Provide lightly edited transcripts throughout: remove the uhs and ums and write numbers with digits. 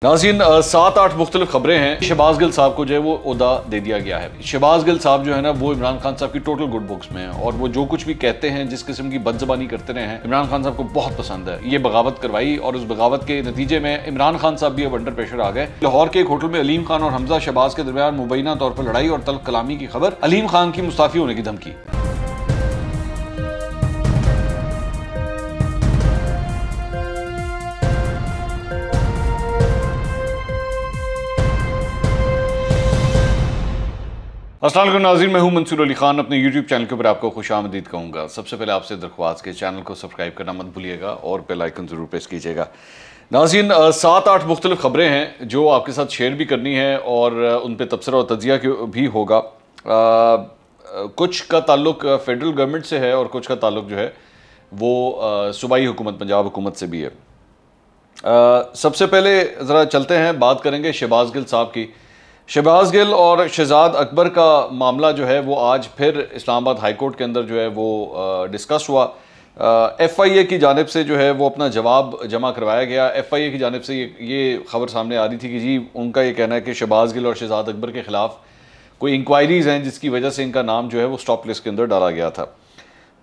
नाज़रीन, 7-8 मुख्तलिफ खबरें हैं। शहबाज गिल साहब को जो है वो ओहदा दे दिया गया है। शहबाज गिल साहब जो है ना वो इमरान खान साहब की टोटल गुड बुक्स में है और वो जो कुछ भी कहते हैं, जिस किस्म की बदज़बानी करते रहे हैं, इमरान खान साहब को बहुत पसंद है। ये बगावत करवाई और उस बगावत के नतीजे में इमरान खान साहब भी अब अंडर प्रेशर आ गए। लाहौर के एक होटल में अलीम खान और हमजा शहबाज के दरमियान मुबैना तौर पर लड़ाई और तल्ख कलामी की खबर। अलीम खान की मुस्ताफी होने की धमकी। अस्सलाम वालेकुम नाज़रीन, मैं हूं मंसूर अली खान। अपने यूट्यूब चैनल के ऊपर आपको खुशामदीद कहूँगा। सबसे पहले आपसे दरख्वास्त के चैनल को सब्सक्राइब करना मत भूलिएगा और बेल आइकन ज़रूर प्रेस कीजिएगा। नाज़रीन, 7-8 मुख्तलिफ खबरें हैं जो आपके साथ शेयर भी करनी है और उन पर तबसरा और तजिया भी होगा। कुछ का ताल्लुक फेडरल गवर्नमेंट से है और कुछ का ताल्लुक जो है वो सूबाई हुकूमत, पंजाब हुकूमत से भी है। सबसे पहले ज़रा चलते हैं, बात करेंगे शहबाज गिल साहब की। शहबाज गिल और शहजाद अकबर का मामला जो है वो आज फिर इस्लामाबाद हाई कोर्ट के अंदर जो है वो डिस्कस हुआ। FIA की जानिब से जो है वो अपना जवाब जमा करवाया गया। FIA की जानिब से ये खबर सामने आ रही थी कि जी उनका ये कहना है कि शहबाज गिल और शहजाद अकबर के ख़िलाफ़ कोई इंक्वायरीज़ हैं जिसकी वजह से इनका नाम जो है वो स्टॉप लिस्ट के अंदर डाला गया था।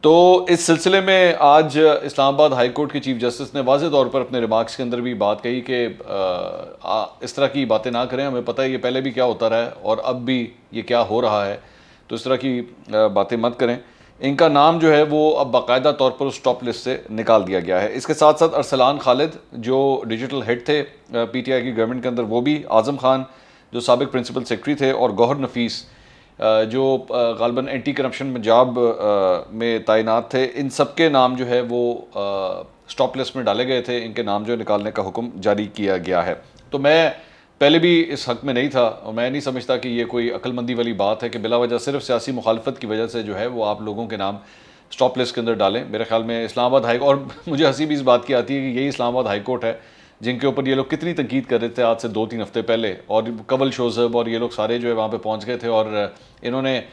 तो इस सिलसिले में आज इस्लामाबाद हाई कोर्ट के चीफ जस्टिस ने वाज़ेह तौर पर अपने रिमार्क्स के अंदर भी बात कही कि इस तरह की बातें ना करें। हमें पता है ये पहले भी क्या होता रहा है और अब भी ये क्या हो रहा है, तो इस तरह की बातें मत करें। इनका नाम जो है वो अब बाकायदा तौर पर उस टॉप लिस्ट से निकाल दिया गया है। इसके साथ साथ अरसलान खालिद जो डिजिटल हेड थे PTI की गवर्नमेंट के अंदर, वो भी, आज़म खान जो साबिक प्रिंसिपल सेक्रेटरी थे और गौहर नफीस जो गालिबन एंटी करप्शन पंजाब में तैनात थे, इन सब के नाम जो है वो स्टॉप लिस्ट में डाले गए थे। इनके नाम जो निकालने का हुक्म जारी किया गया है। तो मैं पहले भी इस हक़ में नहीं था और मैं नहीं समझता कि ये कोई अक्लमंदी वाली बात है कि बिला वजह सिर्फ सियासी मुखालफत की वजह से जो है वो आप लोगों के नाम स्टॉप लिस्ट के अंदर डालें। मेरे ख्याल में इस्लामाबाद हाई कोर्ट, और मुझे हंसी भी इस बात की आती है कि यही इस्लामाबाद हाई कोर्ट है जिनके ऊपर ये लोग कितनी तनकीद कर रहे थे आज से 2-3 हफ्ते पहले, और कवल शोज़ब और ये लोग सारे जो है वहाँ पे पहुँच गए थे और इन्होंने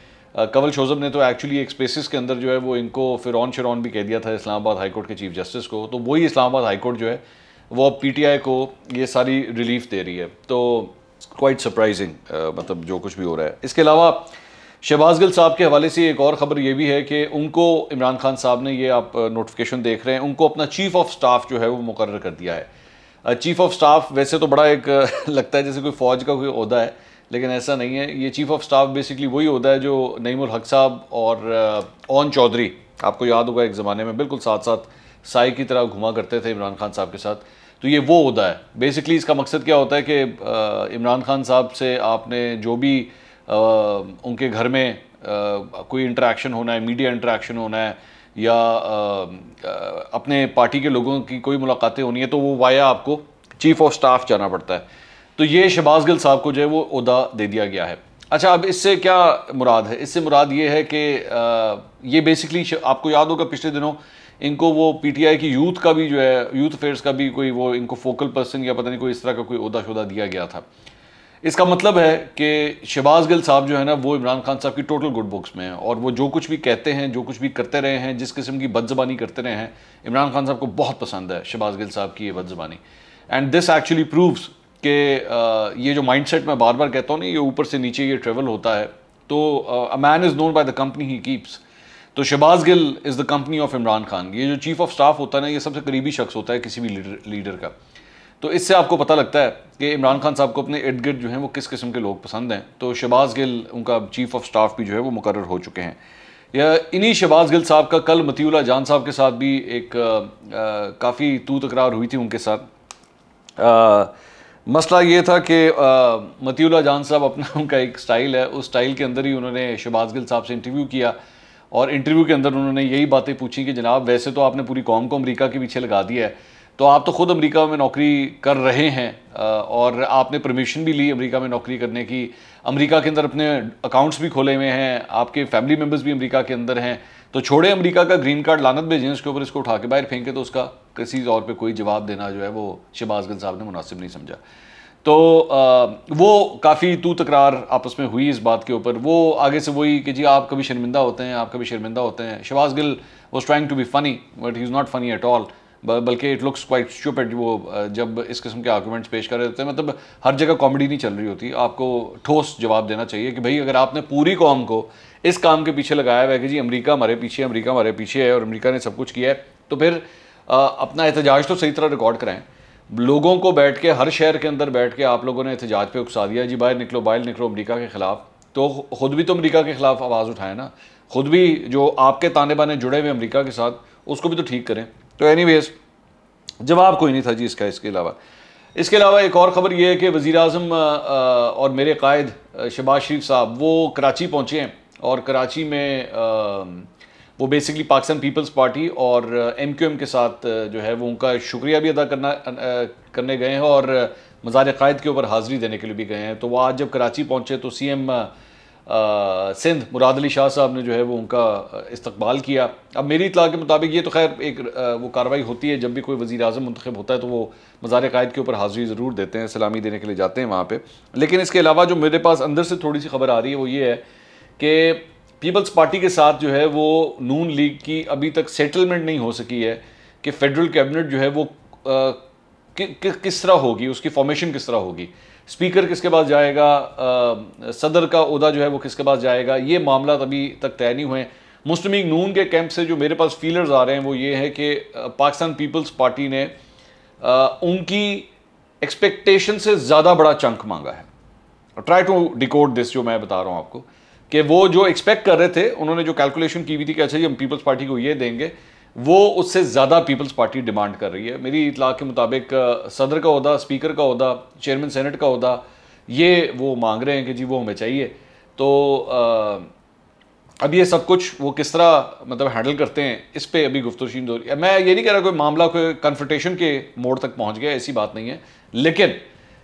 कवल शोज़ब ने तो एक्चुअली एक स्पेसिस के अंदर जो है वो इनको फ़िरौन शिरौन भी कह दिया था इस्लामाबाद हाई कोर्ट के चीफ जस्टिस को। तो वही इस्लामाबाद हाई कोर्ट जो है वो अब PTI को ये सारी रिलीफ दे रही है। तो क्वाइट सरप्राइजिंग, मतलब जो कुछ भी हो रहा है। इसके अलावा शहबाज गिल साहब के हवाले से एक और ख़बर ये भी है कि उनको इमरान खान साहब ने, ये आप नोटिफिकेशन देख रहे हैं, उनको अपना चीफ़ ऑफ स्टाफ जो है वो मुकर्रर कर दिया है। चीफ़ ऑफ स्टाफ वैसे तो बड़ा एक लगता है जैसे कोई फ़ौज का कोई ओहदा है, लेकिन ऐसा नहीं है। ये चीफ़ ऑफ स्टाफ बेसिकली वही ओहदा है जो नईमुल हक साहब और ओन चौधरी, आपको याद होगा एक ज़माने में बिल्कुल साथ साथ साई की तरह घुमा करते थे इमरान खान साहब के साथ। तो ये वो ओहदा है। बेसिकली इसका मकसद क्या होता है कि इमरान खान साहब से आपने जो भी उनके घर में कोई इंटरेक्शन होना है, मीडिया इंटरेक्शन होना है या अपने पार्टी के लोगों की कोई मुलाकातें होनी है, तो वो वाया आपको चीफ़ ऑफ स्टाफ जाना पड़ता है। तो ये शहबाज गिल साहब को जो है वो ओहदा दे दिया गया है। अच्छा, अब इससे क्या मुराद है? इससे मुराद ये है कि ये बेसिकली आपको याद होगा पिछले दिनों इनको वो PTI की यूथ का भी जो है, यूथ अफेयर्स का भी कोई वो इनको फोकल पर्सन या पता नहीं कोई इस तरह का कोई ओहदा शोदा दिया गया था। इसका मतलब है कि शहबाज गिल साहब जो है ना वो इमरान खान साहब की टोटल गुड बुक्स में है और वो जो कुछ भी कहते हैं, जो कुछ भी करते रहे हैं, जिस किस्म की बदज़बानी करते रहे हैं, इमरान खान साहब को बहुत पसंद है शहबाज गिल साहब की ये बदज़बानी। एंड दिस एक्चुअली प्रूव्स कि ये जो माइंडसेट मैं बार बार कहता हूँ ना, ये ऊपर से नीचे ये ट्रेवल होता है। तो a man is known by the company he keeps. तो Shahbaz Gill is the company of Imran Khan. ये जो चीफ़ ऑफ स्टाफ होता है ना, ये सबसे करीबी शख्स होता है किसी भी लीडर का। तो इससे आपको पता लगता है कि इमरान खान साहब को अपने इर्द गिर्द जो हैं वो किस किस्म के लोग पसंद हैं। तो शहबाज गिल, उनका चीफ़ ऑफ स्टाफ भी जो है वो मुकर्रर हो चुके हैं। या इन्हीं शहबाज गिल साहब का कल मतीउल्लाह जान साहब के साथ भी एक काफ़ी तू तकरार हुई थी उनके साथ। मसला ये था कि मतीउल्लाह जान साहब अपना, उनका एक स्टाइल है, उस स्टाइल के अंदर ही उन्होंने शहबाज गिल साहब से इंटरव्यू किया और इंटरव्यू के अंदर उन्होंने यही बातें पूछी कि जनाब वैसे तो आपने पूरी कौम को अमेरिका के पीछे लगा दिया है, तो आप तो खुद अमेरिका में नौकरी कर रहे हैं और आपने परमिशन भी ली अमेरिका में नौकरी करने की, अमेरिका के अंदर अपने अकाउंट्स भी खोले हुए हैं, आपके फैमिली मेम्बर्स भी अमेरिका के अंदर हैं, तो छोड़े अमेरिका का ग्रीन कार्ड, लानत भेजें इसके ऊपर, इसको उठा के बाहर फेंके। तो उसका किसी तौर पे कोई जवाब देना जो है वो शहबाज गिल साहब ने मुनासिब नहीं समझा। तो वो काफ़ी तू तकरार आपस में हुई इस बात के ऊपर। वो आगे से वही कि जी आप कभी शर्मिंदा होते हैं, आप कभी शर्मिंदा होते हैं। Shahbaz Gill was trying to be funny but he is not funny at all. बल्कि इट लुक्स क्वाइट स्टूपिड वो जब इस किस्म के आर्गूमेंट्स पेश कर रहे होते हैं। मतलब हर जगह कॉमेडी नहीं चल रही होती, आपको ठोस जवाब देना चाहिए कि भाई अगर आपने पूरी कौम को इस काम के पीछे लगाया हुआ है कि जी अमेरिका हमारे पीछे, अमेरिका हमारे पीछे है और अमेरिका ने सब कुछ किया है, तो फिर अपना एहतजाज तो सही तरह रिकॉर्ड कराएं। लोगों को बैठ के हर शहर के अंदर बैठ के आप लोगों ने एहतजाज पे उकसा दिया जी बाहर निकलो अमेरिका के ख़िलाफ़, तो ख़ुद भी तो अमेरिका के ख़िलाफ़ आवाज़ उठाएं ना, खुद भी जो आपके ताने बाने जुड़े हुए अमेरिका के साथ उसको भी तो ठीक करें। तो एनीवेज़ जवाब कोई नहीं था जी इसका। इसके अलावा एक और ख़बर ये है कि वज़ीर आज़म और मेरे कायद शहबाज शरीफ साहब वो कराची पहुँचे हैं और कराची में वो बेसिकली पाकिस्तान पीपल्स पार्टी और MQM के साथ जो है वो उनका शुक्रिया भी अदा करने गए हैं और मज़ार कायद के ऊपर हाज़िरी देने के लिए भी गए हैं। तो वो आज जब कराची पहुँचे तो CM सिंध मुराद अली शाह साहब ने जो है वो उनका इस्तकबाल किया। अब मेरी इत्तला के मुताबिक ये तो खैर एक वो कार्रवाई होती है, जब भी कोई वज़ीर आज़म मुंतखब होता है तो वो मज़ार कायद के ऊपर हाज़िरी ज़रूर देते हैं, सलामी देने के लिए जाते हैं वहाँ पे। लेकिन इसके अलावा जो मेरे पास अंदर से थोड़ी सी खबर आ रही है वो ये है कि पीपल्स पार्टी के साथ जो है वो नून लीग की अभी तक सेटलमेंट नहीं हो सकी है कि फेडरल कैबिनेट जो है वो किस तरह होगी, उसकी फॉर्मेशन किस तरह होगी, स्पीकर किसके पास जाएगा, सदर का ओहदा जो है वो किसके पास जाएगा, ये मामला अभी तक तय नहीं हुए। मुस्लिम लीग नून के कैंप से जो मेरे पास फीलर्स आ रहे हैं वो ये है कि पाकिस्तान पीपल्स पार्टी ने उनकी एक्सपेक्टेशन से ज़्यादा बड़ा चंक मांगा है। ट्राई टू डिकोड दिस, जो मैं बता रहा हूँ आपको, कि वो जो एक्सपेक्ट कर रहे थे, उन्होंने जो कैलकुलेशन की हुई थी कि अच्छा जी हम पीपल्स पार्टी को ये देंगे, वो उससे ज़्यादा पीपल्स पार्टी डिमांड कर रही है। मेरी इतला के मुताबिक सदर का ओहदा, स्पीकर का ओहदा, चेयरमैन सेनेट का ओहदा, ये वो मांग रहे हैं कि जी वो हमें चाहिए। तो अब ये सब कुछ वो किस तरह मतलब हैंडल करते हैं, इस पर अभी गुफ्तगू हो रही है। मैं ये नहीं कह रहा कोई मामला कोई कन्फ्रंटेशन के मोड़ तक पहुँच गया, ऐसी बात नहीं है, लेकिन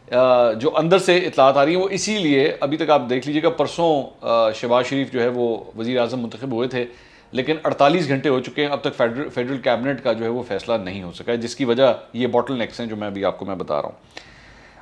जो अंदर से इतलात आ रही है वो इसीलिए अभी तक आप देख लीजिएगा, परसों शहबाज शरीफ जो है वो वज़ीर आज़म मुंतखब हुए थे, लेकिन 48 घंटे हो चुके हैं, अब तक फेडरल कैबिनेट का जो है वो फैसला नहीं हो सका है, जिसकी वजह ये बॉटल नेक्स हैं जो मैं अभी आपको बता रहा हूँ।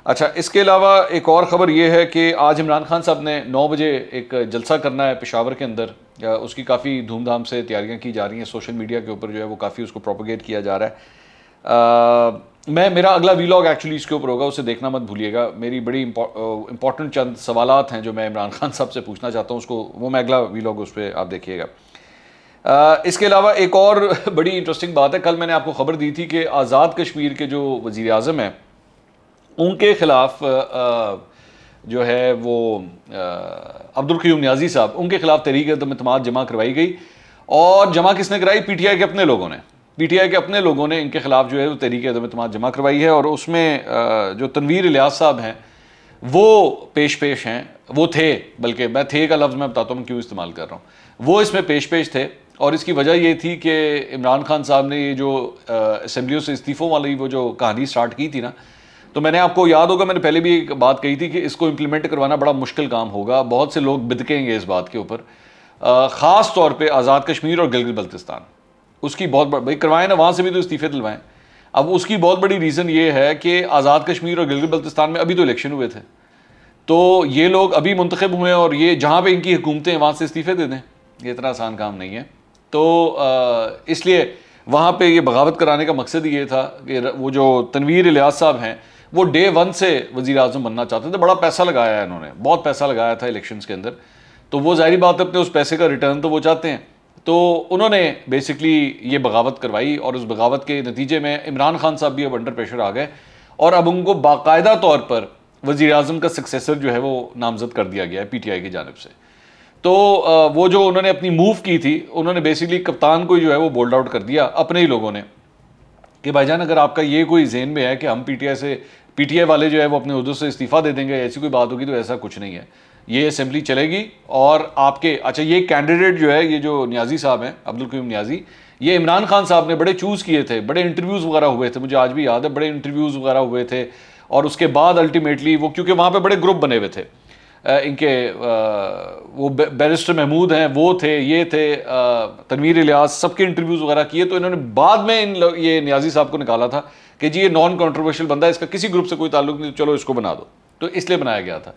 अच्छा, इसके अलावा एक और ख़बर ये है कि आज इमरान खान साहब ने 9 बजे एक जलसा करना है पेशावर के अंदर, उसकी काफ़ी धूमधाम से तैयारियाँ की जा रही हैं, सोशल मीडिया के ऊपर जो है वो काफ़ी उसको प्रोपोगेट किया जा रहा है। मेरा अगला वीलॉग एक्चुअली इसके ऊपर होगा, उसे देखना मत भूलिएगा। मेरी बड़ी इंपॉर्टेंट चंद सवालात हैं जो मैं इमरान खान साहब से पूछना चाहता हूँ, उसको वो मैं अगला वीलॉग उस पर आप देखिएगा। इसके अलावा एक और बड़ी इंटरेस्टिंग बात है, कल मैंने आपको ख़बर दी थी कि आज़ाद कश्मीर के जो वज़ीर आज़म हैं उनके ख़िलाफ़ जो है वो अब्दुल क़य्यूम नियाज़ी साहब, उनके ख़िलाफ़ तहरीक एतमाद जमा करवाई गई। और जमा किसने कराई? PTI के अपने लोगों ने। PTI के अपने लोगों ने इनके ख़िलाफ़ जो है वो तहरीक एतमाद जमा करवाई है और उसमें जो तनवीर इलियास साहब हैं वो पेश हैं, वो थे, बल्कि मैं थे का लफ्ज़ मैं बताता हूँ क्यों इस्तेमाल कर रहा हूँ, वो इसमें पेश थे। और इसकी वजह ये थी कि इमरान खान साहब ने ये जो असेंबलियों से इस्तीफ़ों वाली वो जो कहानी स्टार्ट की थी ना, तो मैंने आपको याद होगा मैंने पहले भी एक बात कही थी कि इसको इम्प्लीमेंट करवाना बड़ा मुश्किल काम होगा, बहुत से लोग बिदकेंगे इस बात के ऊपर, ख़ास तौर पे आज़ाद कश्मीर और गिलगित बल्तिस्तान। उसकी बहुत भाई करवाएं ना, वहाँ से भी तो इस्तीफ़े दिलवाएं। अब उसकी बहुत बड़ी रीज़न ये है कि आज़ाद कश्मीर और गिलगित बल्तिस्तान में अभी तो इलेक्शन हुए थे, तो ये लोग अभी मुंतखब हुए और ये जहाँ पे इनकी हुकूमतें हैं वहाँ से इस्तीफ़े दे दें, ये इतना आसान काम नहीं है। तो इसलिए वहाँ पे ये बगावत कराने का मकसद ये था कि वो जो तनवीर इलियास साहब हैं वो डे 1 से वज़ीर आज़म बनना चाहते थे, बड़ा पैसा लगाया है इन्होंने, बहुत पैसा लगाया था इलेक्शंस के अंदर, तो वो ज़ाहिर बात है अपने उस पैसे का रिटर्न तो वो चाहते हैं। तो उन्होंने बेसिकली ये बगावत करवाई और उस बगावत के नतीजे में इमरान खान साहब भी अब अंडर प्रेशर आ गए और अब उनको बाकायदा तौर पर वज़ीर आज़म का सक्सेसर जो है वो नामज़द कर दिया गया है PTI की जानिब से। तो वो जो उन्होंने अपनी मूव की थी, उन्होंने बेसिकली कप्तान को जो है वो बोल्ड आउट कर दिया अपने ही लोगों ने कि भाईजान अगर आपका ये कोई ज़हन में है कि हम PTI वाले जो है वो अपने उहदों से इस्तीफ़ा दे देंगे, ऐसी कोई बात होगी, तो ऐसा कुछ नहीं है। ये असेंबली चलेगी और आपके अच्छा ये कैंडिडेट जो है, ये जो नियाज़ी साहब हैं, अब्दुल क़य्यूम नियाज़ी, ये इमरान खान साहब ने बड़े चूज़ किए थे, बड़े इंटरव्यूज़ वगैरह हुए थे, मुझे आज भी याद है, बड़े इंटरव्यूज़ वगैरह हुए थे। और उसके बाद अल्टीमेटली वो, क्योंकि वहाँ पर बड़े ग्रुप बने हुए थे इनके, वो बैरिस्टर महमूद हैं वो थे, ये थे तनवीर इलियास, सबके इंटरव्यूज़ वगैरह किए। तो इन्होंने बाद में ये नियाज़ी साहब को निकाला था कि जी ये नॉन कंट्रोवर्शियल बंदा है, इसका किसी ग्रुप से कोई ताल्लुक नहीं, चलो इसको बना दो, तो इसलिए बनाया गया था।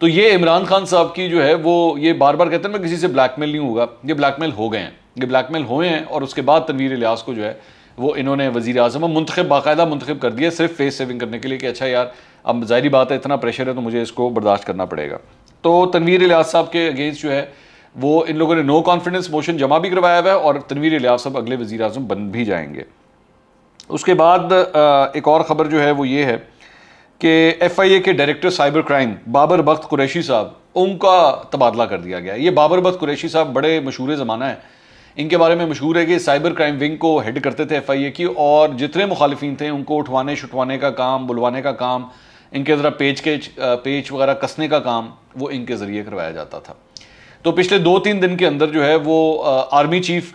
तो ये इमरान खान साहब की जो है वो ये बार बार कहते हैं मैं किसी से ब्लैकमेल नहीं होगा, ये ब्लैकमेल हो गए हैं, ये ब्लैकमेल हुए हैं। और उसके बाद तनवीर इलियास को जो है वो इन्होंने वज़ीर आज़म मुंतखब बाकायदा मुंतखब कर दिया सिर्फ फेस सेविंग करने के लिए कि अच्छा यार अब ज़ाहिरी बात है इतना प्रेशर है तो मुझे इसको बर्दाश्त करना पड़ेगा। तो तनवीर इलियास साहब के अगेंस्ट जो है वो इन लोगों ने नो कॉन्फिडेंस मोशन जमा भी करवाया हुआ है और तनवीर इलियास साहब अगले वज़ीर आज़म बन भी जाएंगे। उसके बाद एक और ख़बर जो है वो ये है कि FIA के डायरेक्टर साइबर क्राइम बाबर बख्त कुरैशी साहब उनका तबादला कर दिया गया। ये बाबर बख्त कुरैशी साहब बड़े मशहूर ज़माना है, इनके बारे में मशहूर है कि साइबर क्राइम विंग को हेड करते थे FIA की, और जितने मुखालिफिन थे उनको उठवाने छुटवाने का काम, बुलवाने का काम, इनके ज़रा पेच वगैरह कसने का काम वो इनके ज़रिए करवाया जाता था। तो पिछले 2-3 दिन के अंदर जो है वो आर्मी चीफ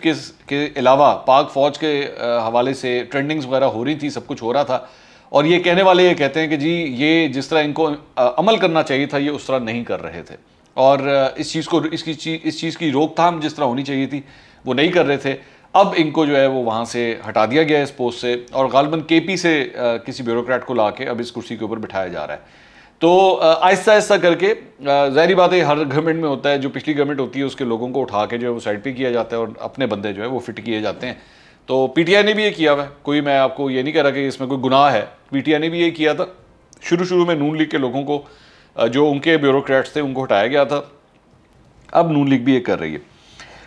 के अलावा पाक फ़ौज के हवाले से ट्रेंडिंग्स वगैरह हो रही थी, सब कुछ हो रहा था, और ये कहने वाले ये कहते हैं कि जी ये जिस तरह इनको अमल करना चाहिए था ये उस तरह नहीं कर रहे थे, और इस चीज़ की रोकथाम जिस तरह होनी चाहिए थी वो नहीं कर रहे थे। अब इनको जो है वो वहाँ से हटा दिया गया इस पोस्ट से, और गालिबन KP से किसी ब्यूरोक्रेट को ला के अब इस कुर्सी के ऊपर बिठाया जा रहा है। तो आहिस्ता आहिस्ता करके ज़ाहिरी बात है हर गवर्नमेंट में होता है, जो पिछली गवर्नमेंट होती है उसके लोगों को उठा के जो है वो साइड पे किया जाता है और अपने बंदे जो है वो फिट किए जाते हैं। तो PTI ने भी ये किया हुआ है, कोई मैं आपको ये नहीं कह रहा कि इसमें कोई गुनाह है, PTI ने भी ये किया था। शुरू में नून लीग के लोगों को जो उनके ब्यूरोक्रेट्स थे उनको हटाया गया था, अब नून लीग भी ये कर रही है।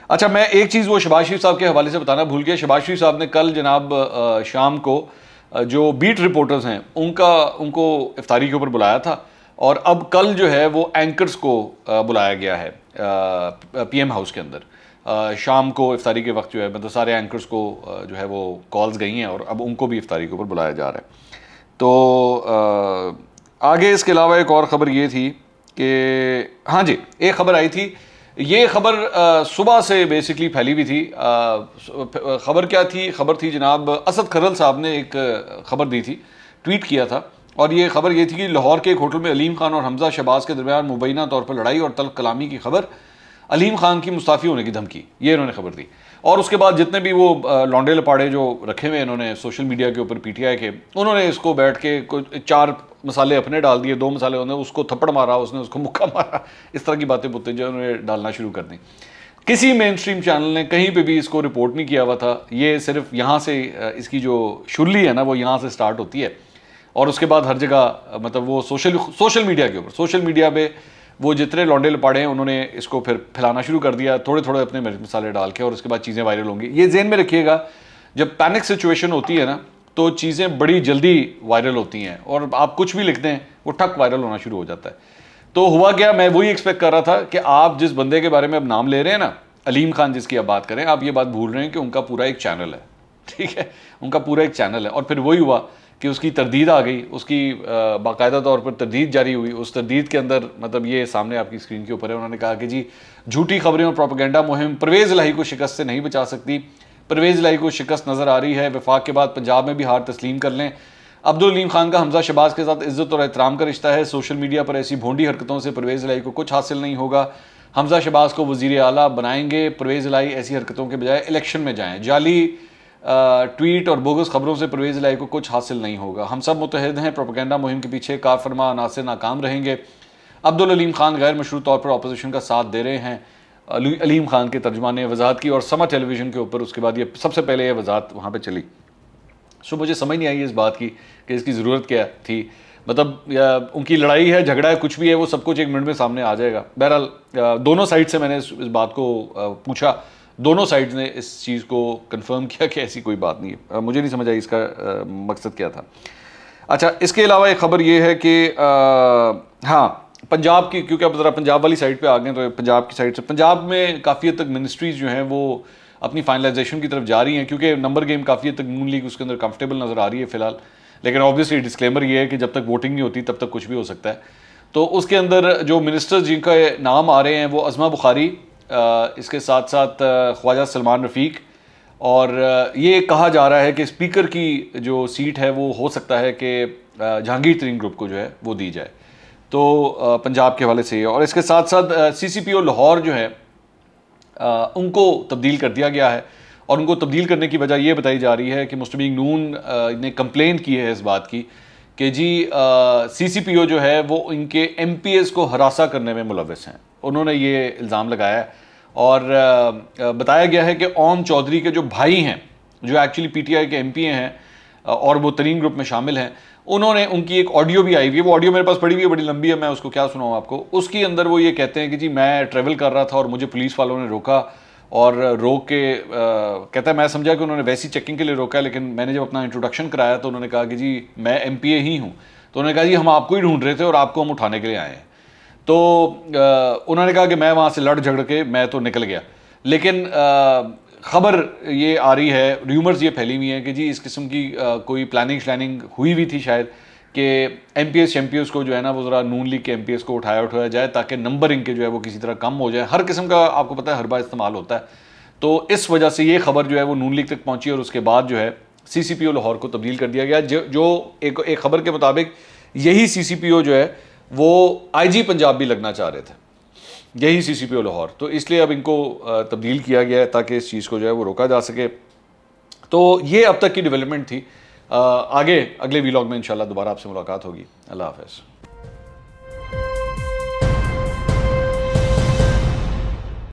अच्छा, मैं एक चीज़ वो शहबाज शरीफ साहब के हवाले से बताना भूल गया। शहबाज शरीफ साहब ने कल जनाब शाम को जो बीट रिपोर्टर्स हैं उनको इफ्तारी के ऊपर बुलाया था, और अब कल जो है वो एंकर्स को बुलाया गया है PM हाउस के अंदर। शाम को इफ्तारी के वक्त जो है मतलब सारे एंकर्स को जो है वो कॉल्स गई हैं और अब उनको भी इफ्तारी के ऊपर बुलाया जा रहा है। तो आगे इसके अलावा एक और ख़बर ये थी कि हाँ जी, एक ख़बर आई थी, ये ख़बर सुबह से बेसिकली फैली हुई थी। ख़बर क्या थी? ख़बर थी जनाब असद खरल साहब ने एक ख़बर दी थी, ट्वीट किया था, और ये ख़बर ये थी कि लाहौर के एक होटल में अलीम खान और हमजा शहबाज के दरमियान मुबैना तौर पर लड़ाई और तल्ख कलामी की खबर, अलीम खान की मुस्ताफ़ी होने की धमकी, ये इन्होंने खबर दी। और उसके बाद जितने भी वो लौंडे लपाड़े जो रखे हुए इन्होंने सोशल मीडिया के ऊपर PTI के, उन्होंने इसको बैठ के कुछ 4 मसाले अपने डाल दिए, 2 मसाले उन्होंने उसको थप्पड़ मारा, उसने उसको मुक्का मारा, इस तरह की बातें बुतें जो उन्होंने डालना शुरू कर दी। किसी मेन स्ट्रीम चैनल ने कहीं पे भी इसको रिपोर्ट नहीं किया हुआ था। ये सिर्फ यहाँ से इसकी जो शुर्ली है ना वो यहाँ से स्टार्ट होती है, और उसके बाद हर जगह मतलब वो सोशल मीडिया के ऊपर, सोशल मीडिया पे वो जितने लौंडे लपाड़े हैं उन्होंने इसको फिर फैलाना शुरू कर दिया, थोड़े थोड़े अपने मिर्च मसाले डाल के, और उसके बाद चीज़ें वायरल होंगी। ये ज़हन में रखिएगा, जब पैनिक सिचुएशन होती है ना तो चीज़ें बड़ी जल्दी वायरल होती हैं, और आप कुछ भी लिखते हैं वो ठक वायरल होना शुरू हो जाता है। तो हुआ क्या, मैं वही एक्सपेक्ट कर रहा था कि आप जिस बंदे के बारे में अब नाम ले रहे हैं ना, अलीम खान जिसकी आप बात करें, आप ये बात भूल रहे हैं कि उनका पूरा एक चैनल है, ठीक है, उनका पूरा एक चैनल है। और फिर वही हुआ कि उसकी तरदीद आ गई, उसकी बाकायदा तौर पर तरदीद जारी हुई। उस तरदीद के अंदर मतलब ये सामने आपकी स्क्रीन के ऊपर है, उन्होंने कहा कि जी झूठी खबरें और प्रोपेगेंडा मुहिम परवेज़ इलाही को शिकस्त से नहीं बचा सकती। परवेज़ इलाही को शिकस्त नज़र आ रही है, वफाक के बाद पंजाब में भी हार तस्लीम कर लें। अब्दुल अलीम खान का हमजा शहबाज के साथ इज्जत और एहतराम का रिश्ता है, सोशल मीडिया पर ऐसी भोंडी हरकतों से परवेज़ इलाही को कुछ हासिल नहीं होगा। हमजा शहबाज को वज़ीर आला बनाएंगे, परवेज़ इलाही ऐसी हरकतों के बजाय इलेक्शन में जाएँ। जाली ट्वीट और बोगस खबरों से परवेज़ इलाही को कुछ हासिल नहीं होगा। हम सब मुतहद हैं, प्रोपेगेंडा मुहिम के पीछे कारफरमा अनासिर नाकाम रहेंगे। अब्दुल अलीम खान गैर मशरूत तौर पर अपोजिशन का साथ दे रहे हैं। अलीम खान के तर्जुमान ने वजाहत की और समा टेलीविज़न के ऊपर उसके बाद ये सबसे पहले ये वजाहत वहाँ पर चली। सो मुझे समझ नहीं आई इस बात की कि इसकी ज़रूरत क्या थी। मतलब उनकी लड़ाई है, झगड़ा है, कुछ भी है, वो सब कुछ 1 मिनट में सामने आ जाएगा। बहरहाल दोनों साइड से मैंने इस बात को पूछा, दोनों साइड्स ने इस चीज़ को कंफर्म किया कि ऐसी कोई बात नहीं है। मुझे नहीं समझ आई इसका मकसद क्या था। अच्छा, इसके अलावा एक ख़बर ये है कि हाँ, पंजाब की, क्योंकि अब ज़रा पंजाब वाली साइड पे आ गए, तो पंजाब की साइड से पंजाब में काफ़ी हद तक मिनिस्ट्रीज़ जो हैं वो अपनी फाइनलाइजेशन की तरफ जा रही हैं, क्योंकि नंबर गेम काफ़ी हद तक नून लीग उसके अंदर कंफर्टेबल नज़र आ रही है फ़िलहाल। लेकिन ऑब्वियसली डिस्क्लेमर ये है कि जब तक वोटिंग नहीं होती तब तक कुछ भी हो सकता है। तो उसके अंदर जो मिनिस्टर्स जिनका नाम आ रहे हैं वो अज़मा बुखारी, इसके साथ साथ ख्वाजा सलमान रफ़ीक, और ये कहा जा रहा है कि स्पीकर की जो सीट है वो हो सकता है कि जहांगीर तरीन ग्रुप को जो है वो दी जाए। तो पंजाब के हवाले से ये, और इसके साथ साथ CCPO लाहौर जो है उनको तब्दील कर दिया गया है, और उनको तब्दील करने की वजह ये बताई जा रही है कि मुस्लिम नून ने कंप्लेन की है इस बात की कि जी CCPO जो है वो इनके MPs को हरासा करने में मुलव्वस हैं। उन्होंने ये इल्ज़ाम लगाया है, और बताया गया है कि ओम चौधरी के जो भाई हैं जो एक्चुअली पीटीआई के एमपी हैं और वो तरीन ग्रुप में शामिल हैं, उन्होंने, उनकी एक ऑडियो भी आई हुई है, वो ऑडियो मेरे पास पड़ी हुई है, बड़ी लंबी है, मैं उसको क्या सुनाऊँ आपको। उसके अंदर वो ये कहते हैं कि जी मैं ट्रेवल कर रहा था और मुझे पुलिस वालों ने रोका और रोक के कहता है मैं समझा कि उन्होंने वैसी चेकिंग के लिए रोका है, लेकिन मैंने जब अपना इंट्रोडक्शन कराया तो उन्होंने कहा कि जी मैं एमपीए ही हूँ। तो उन्होंने कहा जी हम आपको ही ढूंढ रहे थे और आपको हम उठाने के लिए आए हैं। तो उन्होंने कहा कि मैं वहाँ से लड़ झगड़ के मैं तो निकल गया। लेकिन खबर ये आ रही है, र्यूमर्स ये फैली हुई हैं कि जी इस किस्म की कोई प्लानिंग हुई हुई थी शायद कि एमपीएस शैम्पियंस को जो है ना वो ज़रा नून लीग के एमपीएस को उठाया जाए ताकि नंबर इनके जो है वो किसी तरह कम हो जाए। हर किस्म का आपको पता है हर बार इस्तेमाल होता है, तो इस वजह से ये खबर जो है वो नून लीग तक पहुंची और उसके बाद जो है सीसीपीओ लाहौर को तब्दील कर दिया गया। जो एक खबर के मुताबिक यही सीसीपीओ जो है वो आईजी पंजाब भी लगना चाह रहे थे, यही सीसीपीओ लाहौर। तो इसलिए अब इनको तब्दील किया गया है ताकि इस चीज़ को जो है वो रोका जा सके। तो ये अब तक की डेवलपमेंट थी। आगे अगले वीलॉग में इंशाल्लाह दोबारा आपसे मुलाकात होगी। अल्लाह हाफ़िज़।